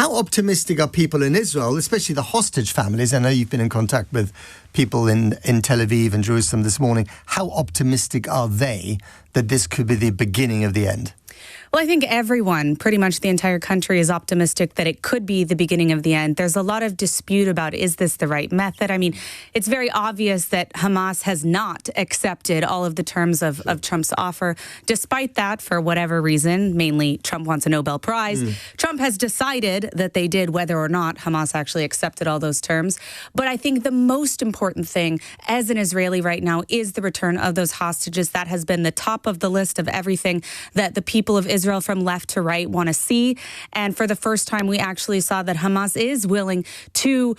How optimistic are people in Israel, especially the hostage families? I know you've been in contact with people in Tel Aviv and Jerusalem this morning. How optimistic are they that this could be the beginning of the end? Well, I think everyone, pretty much the entire country, is optimistic that it could be the beginning of the end. There's a lot of dispute about, is this the right method? I mean, it's very obvious that Hamas has not accepted all of the terms of Trump's offer. Despite that, for whatever reason, mainly Trump wants a Nobel Prize, Trump has decided that they did, whether or not Hamas actually accepted all those terms. But I think the most important thing as an Israeli right now is the return of those hostages. That has been the top of the list of everything that the people of Israel from left to right want to see. And for the first time, we actually saw that Hamas is willing to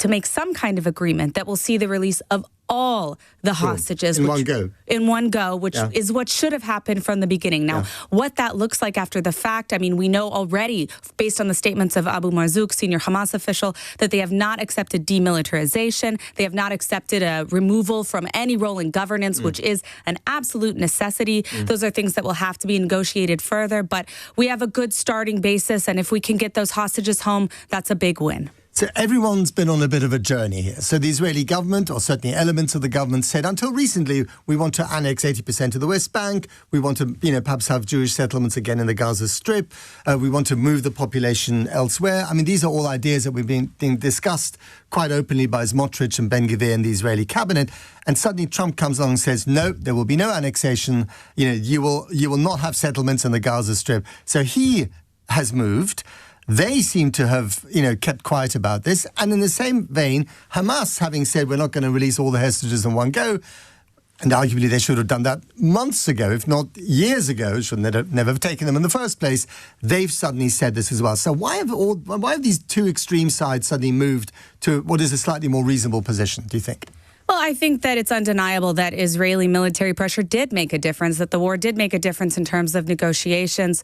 make some kind of agreement that will see the release of all the hostages in one go, which is what should have happened from the beginning. Now, what that looks like after the fact, I mean, we know already, based on the statements of Abu Marzouk, senior Hamas official, that they have not accepted demilitarization. They have not accepted a removal from any role in governance, which is an absolute necessity. Those are things that will have to be negotiated further. But we have a good starting basis, and if we can get those hostages home, that's a big win. So everyone's been on a bit of a journey here. So the Israeli government, or certainly elements of the government, said until recently, we want to annex 80% of the West Bank. We want to, perhaps have Jewish settlements again in the Gaza Strip. We want to move the population elsewhere. I mean, these are all ideas that we've been discussed quite openly by Smotrich and Ben-Gvir in the Israeli cabinet. And suddenly Trump comes along and says, no, there will be no annexation. You will not have settlements in the Gaza Strip. So he has moved. They seem to have, kept quiet about this. And in the same vein, Hamas, having said we're not going to release all the hostages in one go, and arguably they should have done that months ago, if not years ago, should never have taken them in the first place, they've suddenly said this as well. So why have these two extreme sides suddenly moved to what is a slightly more reasonable position, do you think? Well, I think that it's undeniable that Israeli military pressure did make a difference, that the war did make a difference in terms of negotiations.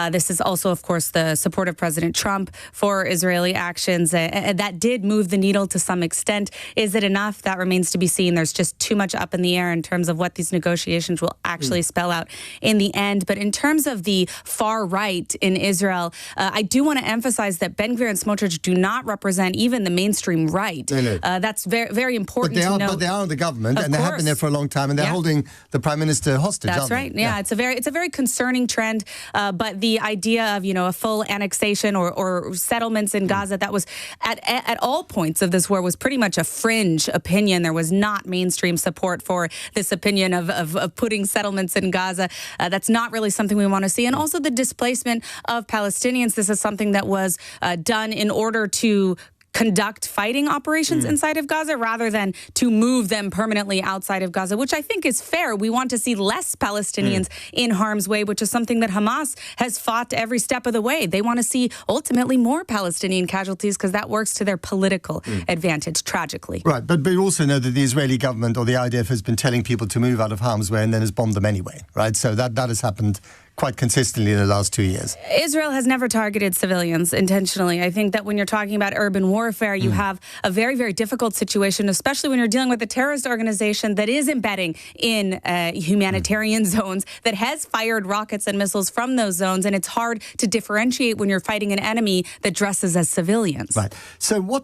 This is also, of course, the support of President Trump for Israeli actions. That did move the needle to some extent. Is it enough? That remains to be seen. There's just too much up in the air in terms of what these negotiations will actually spell out in the end. But in terms of the far right in Israel, I do want to emphasize that Ben-Gvir and Smotrich do not represent even the mainstream right. No. That's very, very important to know. But they are in the government, and they have been there for a long time, and they're holding the prime minister hostage. That's right. Yeah, it's a very concerning trend. But the idea of a full annexation or settlements in Gaza, that was at all points of this war was pretty much a fringe opinion. There was not mainstream support for this opinion of putting settlements in Gaza. That's not really something we want to see. And also the displacement of Palestinians. This is something that was done in order to conduct fighting operations inside of Gaza rather than to move them permanently outside of Gaza, which I think is fair. We want to see less Palestinians in harm's way, which is something that Hamas has fought every step of the way. They want to see ultimately more Palestinian casualties because that works to their political advantage, tragically. Right, but we also know that the Israeli government or the IDF has been telling people to move out of harm's way and then has bombed them anyway, right? So that has happened quite consistently in the last 2 years. Israel has never targeted civilians intentionally. I think that when you're talking about urban warfare, you have a very, very difficult situation, especially when you're dealing with a terrorist organization that is embedding in humanitarian zones, that has fired rockets and missiles from those zones, and it's hard to differentiate when you're fighting an enemy that dresses as civilians. Right. So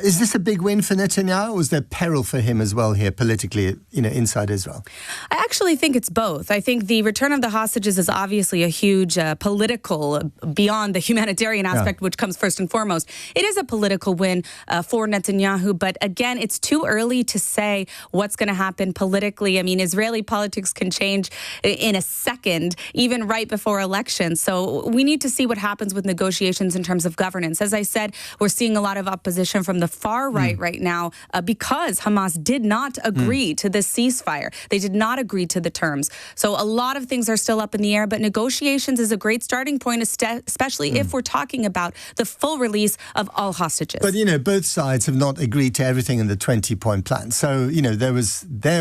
is this a big win for Netanyahu, or is there peril for him as well here politically, inside Israel? I actually think it's both. I think the return of the hostages is obviously a huge political, beyond the humanitarian aspect, which comes first and foremost. It is a political win for Netanyahu, but again, it's too early to say what's going to happen politically. I mean, Israeli politics can change in a second, even right before elections. So we need to see what happens with negotiations in terms of governance. As I said, we're seeing a lot of opposition from the far right now because Hamas did not agree to this ceasefire. They did not agree to the terms. So a lot of things are still up in the air, but negotiations is a great starting point, especially if we're talking about the full release of all hostages. But, both sides have not agreed to everything in the 20-point plan. So, there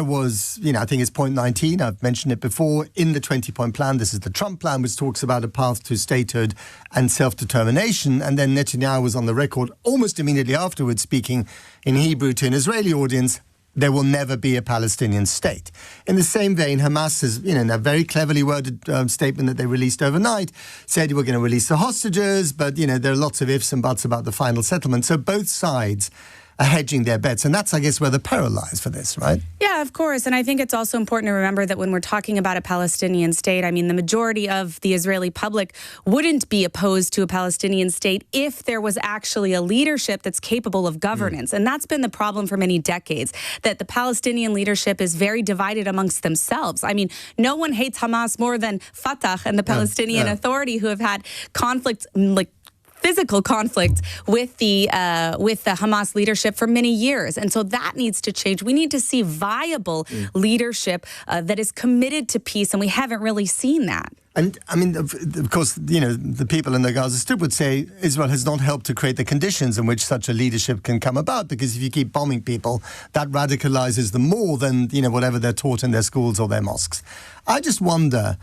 was, I think it's point 19. I've mentioned it before. In the 20-point plan, this is the Trump plan, which talks about a path to statehood and self-determination. And then Netanyahu was on the record almost immediately afterwards speaking in Hebrew to an Israeli audience. there will never be a Palestinian state. In the same vein, Hamas has, in a very cleverly worded statement that they released overnight, said we're going to release the hostages, but, there are lots of ifs and buts about the final settlement. So both sides are hedging their bets. And that's, I guess, where the peril lies for this, right? Yeah, of course. And I think it's also important to remember that when we're talking about a Palestinian state, I mean, the majority of the Israeli public wouldn't be opposed to a Palestinian state if there was actually a leadership that's capable of governance. And that's been the problem for many decades, that the Palestinian leadership is very divided amongst themselves. I mean, no one hates Hamas more than Fatah and the Palestinian Authority, who have had conflicts, physical conflict with the Hamas leadership for many years. And so that needs to change. We need to see viable leadership that is committed to peace, and we haven't really seen that. And I mean, of course, the people in the Gaza Strip would say Israel has not helped to create the conditions in which such a leadership can come about, because if you keep bombing people, that radicalizes them more than, whatever they're taught in their schools or their mosques. I just wonder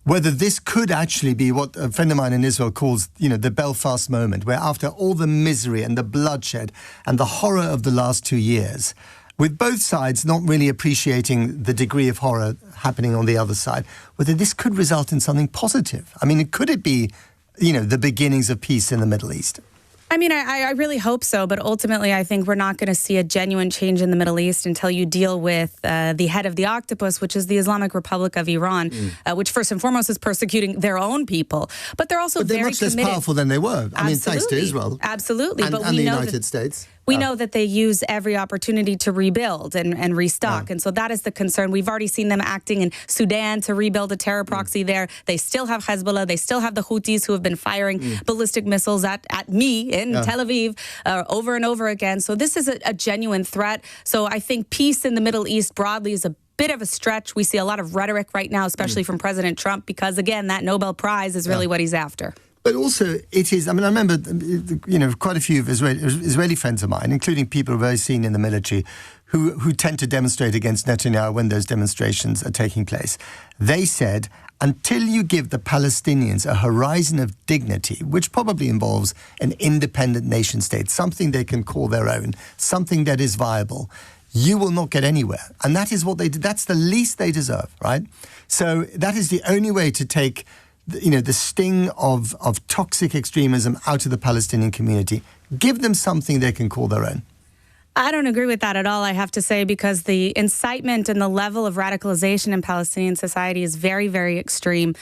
whether this could actually be what a friend of mine in Israel calls, the Belfast moment, where after all the misery and the bloodshed and the horror of the last 2 years, with both sides not really appreciating the degree of horror happening on the other side, whether this could result in something positive. I mean, could it be, the beginnings of peace in the Middle East? I mean, I really hope so, but ultimately I think we're not going to see a genuine change in the Middle East until you deal with the head of the octopus, which is the Islamic Republic of Iran, which first and foremost is persecuting their own people. But they're also they're very much less powerful than they were. I mean, thanks to Israel. Absolutely. And the United States. We know that they use every opportunity to rebuild and restock. And so that is the concern. We've already seen them acting in Sudan to rebuild a terror proxy there. They still have Hezbollah. They still have the Houthis, who have been firing ballistic missiles at me in Tel Aviv over and over again. So this is a genuine threat. So I think peace in the Middle East broadly is a bit of a stretch. We see a lot of rhetoric right now, especially from President Trump, because, again, that Nobel Prize is really what he's after. But also, it is, I mean, I remember, quite a few of Israeli friends of mine, including people very senior in the military, who tend to demonstrate against Netanyahu when those demonstrations are taking place. They said, until you give the Palestinians a horizon of dignity, which probably involves an independent nation state, something they can call their own, something that is viable, you will not get anywhere. And that is what they did. That's the least they deserve, right? So that is the only way to take the sting of toxic extremism out of the Palestinian community. Give them something they can call their own. I don't agree with that at all, I have to say, because the incitement and the level of radicalization in Palestinian society is very, very extreme.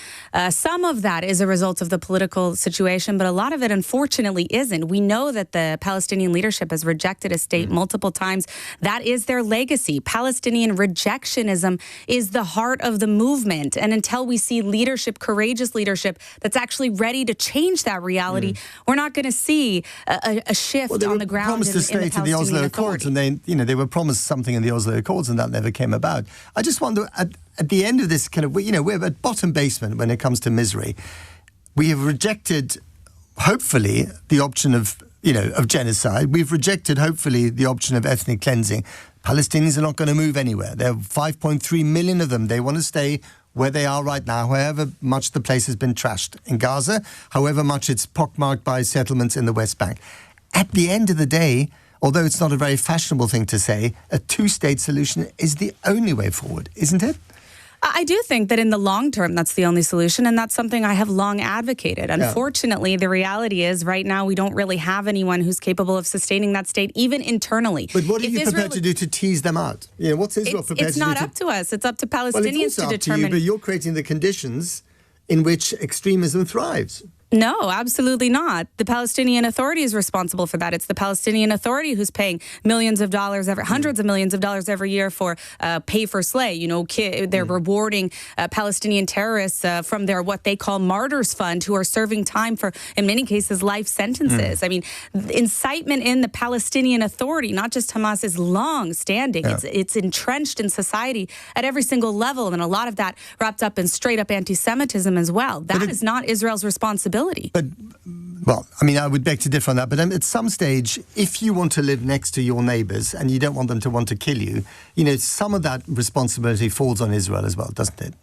Some of that is a result of the political situation, but a lot of it, unfortunately, isn't. We know that the Palestinian leadership has rejected a state multiple times. That is their legacy. Palestinian rejectionism is the heart of the movement. And until we see leadership, courageous leadership, that's actually ready to change that reality, we're not going to see a shift on the ground in the Palestinian Authority. And they were promised something in the Oslo Accords, and that never came about. I just wonder, at the end of this kind of, we're at bottom basement when it comes to misery. We have rejected, hopefully, the option of genocide. We've rejected, hopefully, the option of ethnic cleansing. Palestinians are not going to move anywhere. There are 5.3 million of them. They want to stay where they are right now, however much the place has been trashed in Gaza, however much it's pockmarked by settlements in the West Bank. At the end of the day, although it's not a very fashionable thing to say, a two-state solution is the only way forward, isn't it? I do think that in the long term, that's the only solution, and that's something I have long advocated. Unfortunately, the reality is right now we don't really have anyone who's capable of sustaining that state, even internally. But what are you prepared to do to tease them out? What's Israel prepared to do? It's not up to us. It's up to Palestinians to determine. Up to you, but you're creating the conditions in which extremism thrives. No, absolutely not. The Palestinian Authority is responsible for that. It's the Palestinian Authority who's paying millions of dollars, hundreds of millions of dollars every year for pay for slay. They're rewarding Palestinian terrorists from their what they call martyrs fund, who are serving time for, in many cases, life sentences. I mean, incitement in the Palestinian Authority, not just Hamas, is long standing. It's entrenched in society at every single level, and a lot of that wrapped up in straight up anti-Semitism as well. That is not Israel's responsibility. But, well, I mean, I would beg to differ on that. But at some stage, if you want to live next to your neighbours and you don't want them to want to kill you, some of that responsibility falls on Israel as well, doesn't it?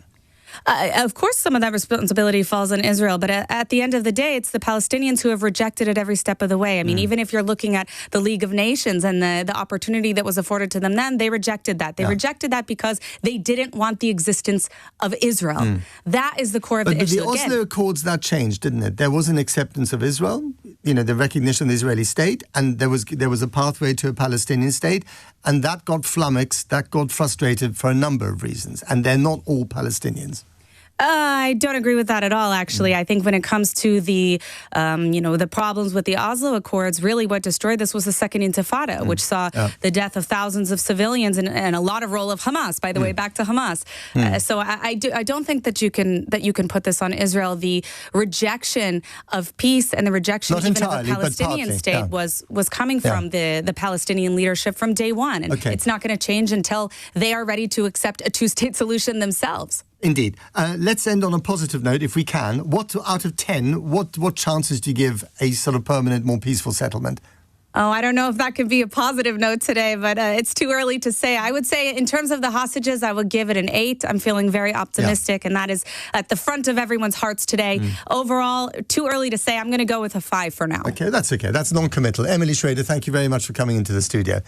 Of course, some of that responsibility falls on Israel, but at the end of the day, it's the Palestinians who have rejected it every step of the way. I mean, even if you're looking at the League of Nations and the opportunity that was afforded to them then, they rejected that. They rejected that because they didn't want the existence of Israel. That is the core of the issue. But the Oslo Accords, that changed, didn't it? There was an acceptance of Israel, the recognition of the Israeli state, and there was a pathway to a Palestinian state, and that got flummoxed, that got frustrated for a number of reasons, and they're not all Palestinians. I don't agree with that at all, actually. I think when it comes to the problems with the Oslo Accords, really what destroyed this was the Second Intifada, which saw the death of thousands of civilians and a lot of role of Hamas, by the way, back to Hamas. So I don't think that you can put this on Israel. The rejection of peace and the rejection of a Palestinian state was coming from the Palestinian leadership from day one. And it's not going to change until they are ready to accept a two-state solution themselves. Indeed. Let's end on a positive note, if we can. What out of 10, what chances do you give a sort of permanent, more peaceful settlement? Oh, I don't know if that could be a positive note today, but it's too early to say. I would say in terms of the hostages, I would give it an 8. I'm feeling very optimistic, and that is at the front of everyone's hearts today. Overall, too early to say. I'm going to go with a 5 for now. Okay, that's non-committal. Emily Schrader, thank you very much for coming into the studio.